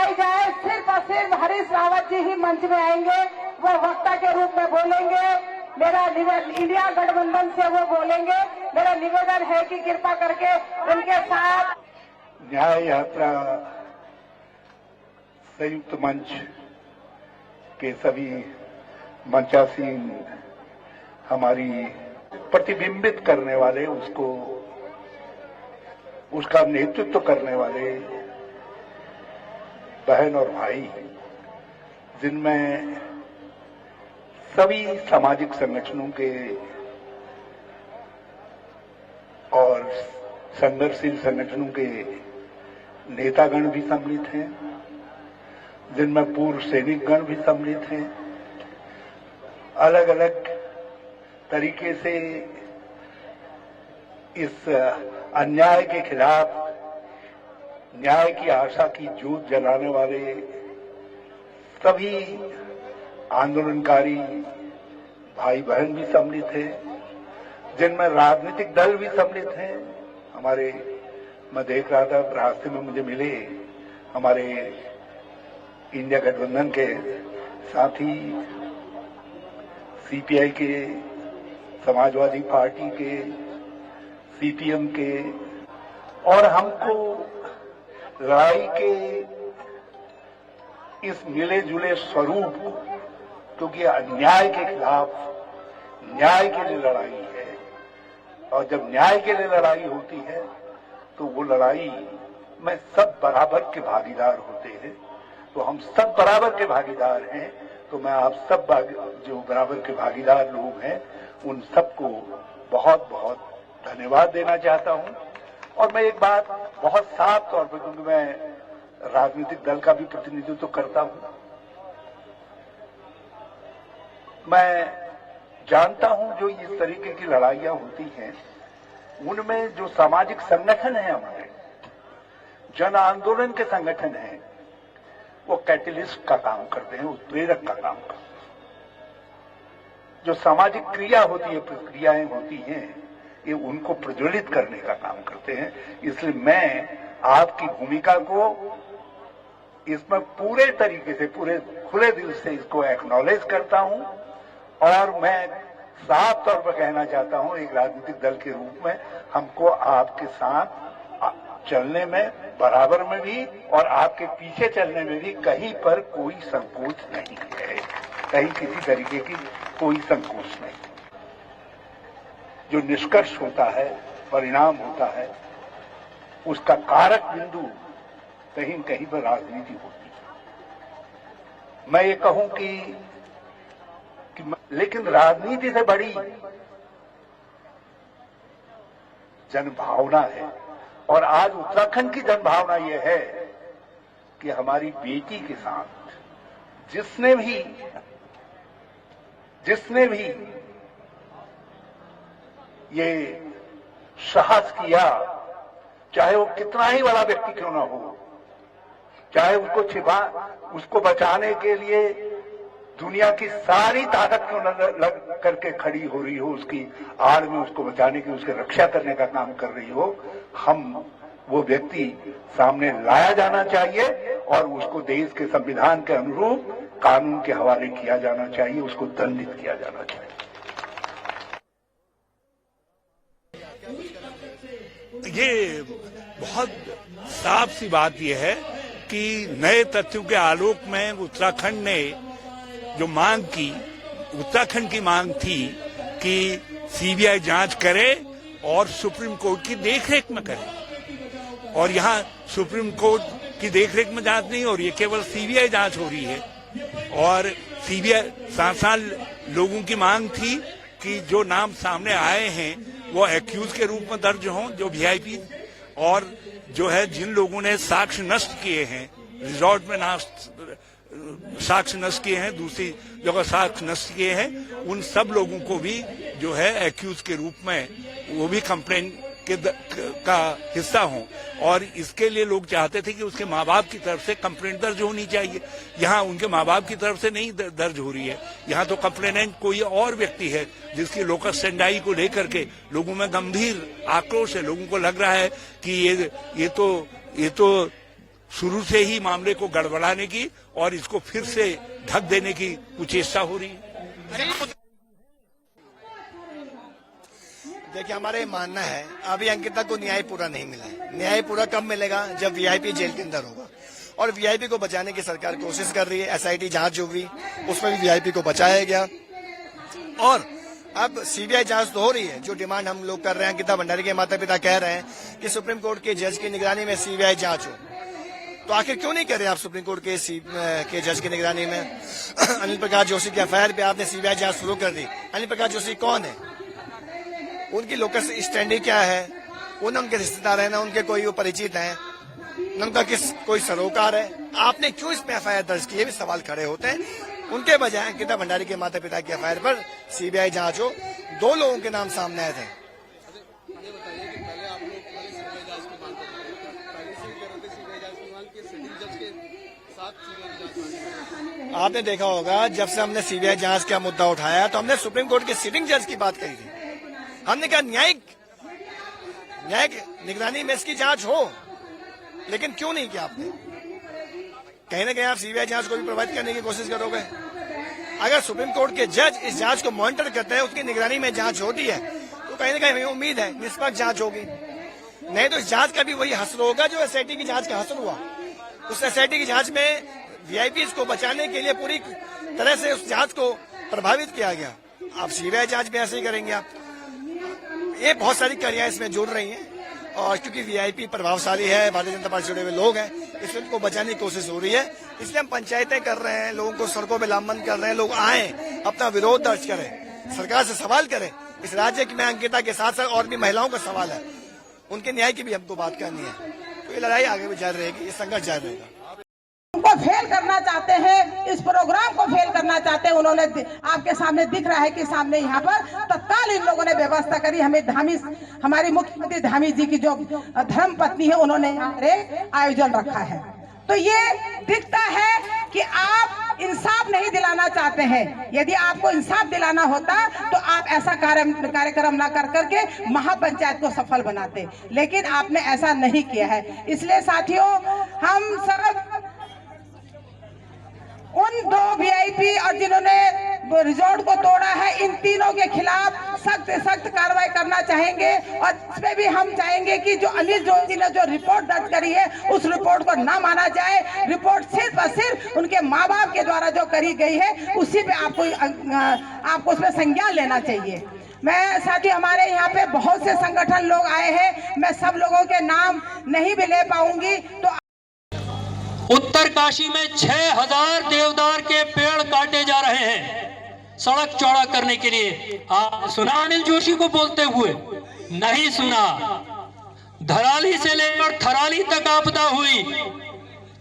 बुलाई जाए, सिर्फ और सिर्फ हरीश रावत जी ही मंच में आएंगे, वो वक्ता के रूप में बोलेंगे। मेरा इंडिया गठबंधन से वो बोलेंगे। मेरा निवेदन है कि कृपा करके उनके साथ न्याय यात्रा संयुक्त मंच के सभी मंचासीन हमारी प्रतिबिंबित करने वाले, उसका नेतृत्व करने वाले बहन और भाई, जिनमें सभी सामाजिक संगठनों के और संघर्षशील संगठनों के नेतागण भी सम्मिलित हैं, जिनमें पूर्व सैनिकगण भी सम्मिलित हैं। अलग अलग तरीके से इस अन्याय के खिलाफ न्याय की आशा की ज्योत जलाने वाले सभी आंदोलनकारी भाई बहन भी सम्मिलित हैं, जिनमें राजनीतिक दल भी सम्मिलित हैं। मैं देख रहा था, रास्ते में मुझे मिले हमारे इंडिया गठबंधन के साथी, सीपीआई के, समाजवादी पार्टी के, सीपीएम के, और हमको लड़ाई के इस मिले जुले स्वरूप को, क्योंकि अन्याय के खिलाफ न्याय के लिए लड़ाई है, और जब न्याय के लिए लड़ाई होती है तो वो लड़ाई में सब बराबर के भागीदार होते हैं। तो हम सब बराबर के भागीदार हैं, तो मैं आप सब जो बराबर के भागीदार लोग हैं उन सबको बहुत बहुत धन्यवाद देना चाहता हूं। और मैं एक बात बहुत साफ तौर पर, क्योंकि मैं राजनीतिक दल का भी प्रतिनिधित्व करता हूं, मैं जानता हूं जो इस तरीके की लड़ाइयां होती हैं उनमें जो सामाजिक संगठन है, हमारे जन आंदोलन के संगठन हैं, वो कैटलिस्ट का काम करते हैं, उत्प्रेरक का काम करते हैं। जो सामाजिक क्रिया होती है, प्रक्रियाएं होती हैं, ये उनको प्रज्वलित करने का काम करते हैं। इसलिए मैं आपकी भूमिका को इसमें पूरे तरीके से, पूरे खुले दिल से इसको एक्नॉलेज करता हूं, और मैं साफ तौर पर कहना चाहता हूं, एक राजनीतिक दल के रूप में हमको आपके साथ चलने में, बराबर में भी और आपके पीछे चलने में भी कहीं पर कोई संकोच नहीं है, कहीं किसी तरीके की कोई संकोच नहीं। जो निष्कर्ष होता है, परिणाम होता है, उसका कारक बिंदु कहीं कहीं पर राजनीति होती है। मैं ये कहूं कि लेकिन राजनीति से बड़ी जनभावना है, और आज उत्तराखंड की जनभावना यह है कि हमारी बेटी के साथ जिसने भी ये साहस किया, चाहे वो कितना ही बड़ा व्यक्ति क्यों ना हो, चाहे उसको बचाने के लिए दुनिया की सारी ताकत क्यों न लग करके खड़ी हो रही हो, उसकी आड़ में उसको बचाने की, उसकी रक्षा करने का काम कर रही हो, वो व्यक्ति सामने लाया जाना चाहिए और उसको देश के संविधान के अनुरूप कानून के हवाले किया जाना चाहिए, उसको दंडित किया जाना चाहिए। ये बहुत साफ सी बात यह है कि नए तथ्यों के आलोक में उत्तराखंड ने जो मांग की, उत्तराखंड की मांग थी कि सीबीआई जांच करे और सुप्रीम कोर्ट की देखरेख में करे, और यहाँ सुप्रीम कोर्ट की देखरेख में जांच नहीं हो रही है, केवल सीबीआई जांच हो रही है। और सीबीआई साथ लोगों की मांग थी कि जो नाम सामने आए हैं वो एक्यूज के रूप में दर्ज हों, जो वीआईपी, और जो है जिन लोगों ने साक्ष्य नष्ट किए हैं, रिजॉर्ट में साक्ष्य नष्ट किए हैं, दूसरी जगह साक्ष्य नष्ट किए हैं, उन सब लोगों को भी जो है एक्यूज के रूप में वो भी कंप्लेन का हिस्सा हों। और इसके लिए लोग चाहते थे कि उसके माँ बाप की तरफ से कंप्लेंट दर्ज होनी चाहिए। यहाँ उनके माँ बाप की तरफ से नहीं दर्ज हो रही है, यहाँ तो कंप्लेनेंट कोई और व्यक्ति है जिसकी लोकस स्टैंडाई को लेकर के लोगों में गंभीर आक्रोश है। लोगों को लग रहा है कि ये तो शुरू से ही मामले को गड़बड़ाने की और इसको फिर से ढक देने की कुचेष्टा हो रही है। देखिए, हमारा ये मानना है अभी अंकिता को न्याय पूरा नहीं मिला है। न्याय पूरा कब मिलेगा? जब वीआईपी जेल के अंदर होगा। और वीआईपी को बचाने की सरकार कोशिश कर रही है। एसआईटी जांच जो हुई उसमें भी वीआईपी को बचाया गया और अब सीबीआई जांच तो हो रही है। जो डिमांड हम लोग कर रहे हैं, अंकिता भंडारी के माता पिता कह रहे हैं कि सुप्रीम कोर्ट के जज की निगरानी में सीबीआई जांच हो। तो आखिर क्यों नहीं कर रहे आप सुप्रीम कोर्ट के जज की निगरानी में? अनिल प्रकाश जोशी के एफआईआर पे आपने सीबीआई जांच शुरू कर दी। अनिल प्रकाश जोशी कौन है? उनकी लोकस स्टैंडिंग क्या है? उनके रिश्तेदार है ना, उनके कोई वो परिचित है, उनका कोई सरोकार है? आपने क्यों इसमें एफआईआर दर्ज की? ये भी सवाल खड़े होते हैं। उनके बजाय अंकिता भंडारी के माता पिता की एफआईआर पर सीबीआई जांच हो। 2 लोगों के नाम सामने आए थे। आपने देखा होगा जब से हमने सीबीआई जांच का मुद्दा उठाया तो हमने सुप्रीम कोर्ट के सिटिंग जज की बात करी थी। हमने कहा न्यायिक निगरानी में इसकी जांच हो, लेकिन क्यों नहीं किया आपने? कहीं ना कहीं आप सीबीआई जांच को भी प्रभावित करने की कोशिश करोगे। अगर सुप्रीम कोर्ट के जज इस जांच को मॉनिटर करते हैं, उसकी निगरानी में जांच होती है, तो कहीं ना कहीं हमें उम्मीद है निष्पक्ष जांच होगी। नहीं तो इस जांच का भी वही हश्र होगा जो एसआईटी की जांच का हश्र हुआ। उस एसआईटी की जांच में वीआईपी को बचाने के लिए पूरी तरह से उस जांच को प्रभावित किया गया। आप सीबीआई जांच में ऐसे ही करेंगे आप। ये बहुत सारी कड़ियां इसमें जुड़ रही हैं और क्योंकि वीआईपी प्रभावशाली है, भारतीय जनता पार्टी से जुड़े हुए लोग हैं, इसलिए उनको बचाने की कोशिश हो रही है। इसलिए हम पंचायतें कर रहे हैं, लोगों को सड़कों पे लामबंद कर रहे हैं। लोग आए, अपना विरोध दर्ज करें, सरकार से सवाल करें। इस राज्य में अंकिता के साथ साथ और भी महिलाओं का सवाल है, उनके न्याय की भी हमको बात करनी है। तो ये लड़ाई आगे भी जारी रहेगी, ये संघर्ष जारी रहेगा। को फेल करना चाहते हैं, इस प्रोग्राम को फेल करना चाहते हैं। उन्होंने आपके सामने दिख रहा है कि सामने यहाँ पर तत्काल इन लोगों ने व्यवस्था करी। हमारी मुख्यमंत्री धामी जी की जो धर्म पत्नी है, उन्होंने आयोजन रखा है। तो ये दिखता है कि आप इंसाफ नहीं दिलाना चाहते हैं। यदि आपको इंसाफ दिलाना होता तो आप ऐसा कार्यक्रम ना कर करके महापंचायत को सफल बनाते, लेकिन आपने ऐसा नहीं किया है। इसलिए साथियों, हम सब उन 2 वीआईपी और जिन्होंने रिजॉर्ट को तोड़ा है, इन तीनों के खिलाफ सख्त से सख्त कार्रवाई करना चाहेंगे। और इसमें भी हम चाहेंगे कि जो अनिल जोशी ने जो रिपोर्ट दर्ज करी है, उस रिपोर्ट को ना माना जाए। रिपोर्ट सिर्फ और सिर्फ उनके माँ बाप के द्वारा जो करी गई है, उसी पे आपको उसमें संज्ञान लेना चाहिए। मैं साथी, हमारे यहाँ पे बहुत से संगठन लोग आए हैं, मैं सब लोगों के नाम नहीं भी ले पाऊंगी। तो उत्तरकाशी में 6000 देवदार के पेड़ काटे जा रहे हैं सड़क चौड़ा करने के लिए। सुना अनिल जोशी को बोलते हुए? नहीं सुना। धराली से लेकर थराली तक आपदा हुई,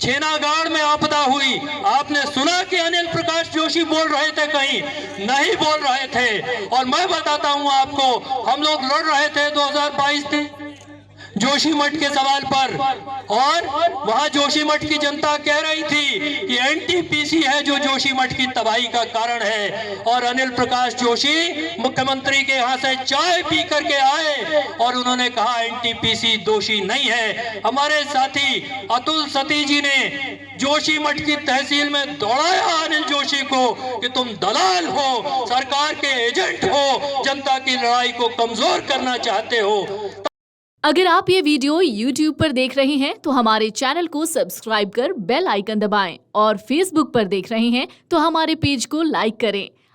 छेनागाड़ में आपदा हुई। आपने सुना कि अनिल प्रकाश जोशी बोल रहे थे? कहीं नहीं बोल रहे थे। और मैं बताता हूं आपको, हम लोग लड़ रहे थे 2022 में जोशीमठ के सवाल पर, और वहां जोशीमठ की जनता कह रही थी कि एनटीपीसी है जो जोशीमठ की तबाही का कारण है। और अनिल प्रकाश जोशी मुख्यमंत्री के यहाँ से चाय पी करके आए और उन्होंने कहा एनटीपीसी दोषी नहीं है। हमारे साथी अतुल सती जी ने जोशीमठ की तहसील में दौड़ाया अनिल जोशी को कि तुम दलाल हो, सरकार के एजेंट हो, जनता की लड़ाई को कमजोर करना चाहते हो। अगर आप ये वीडियो YouTube पर देख रहे हैं तो हमारे चैनल को सब्सक्राइब कर बेल आइकन दबाएं, और Facebook पर देख रहे हैं तो हमारे पेज को लाइक करें।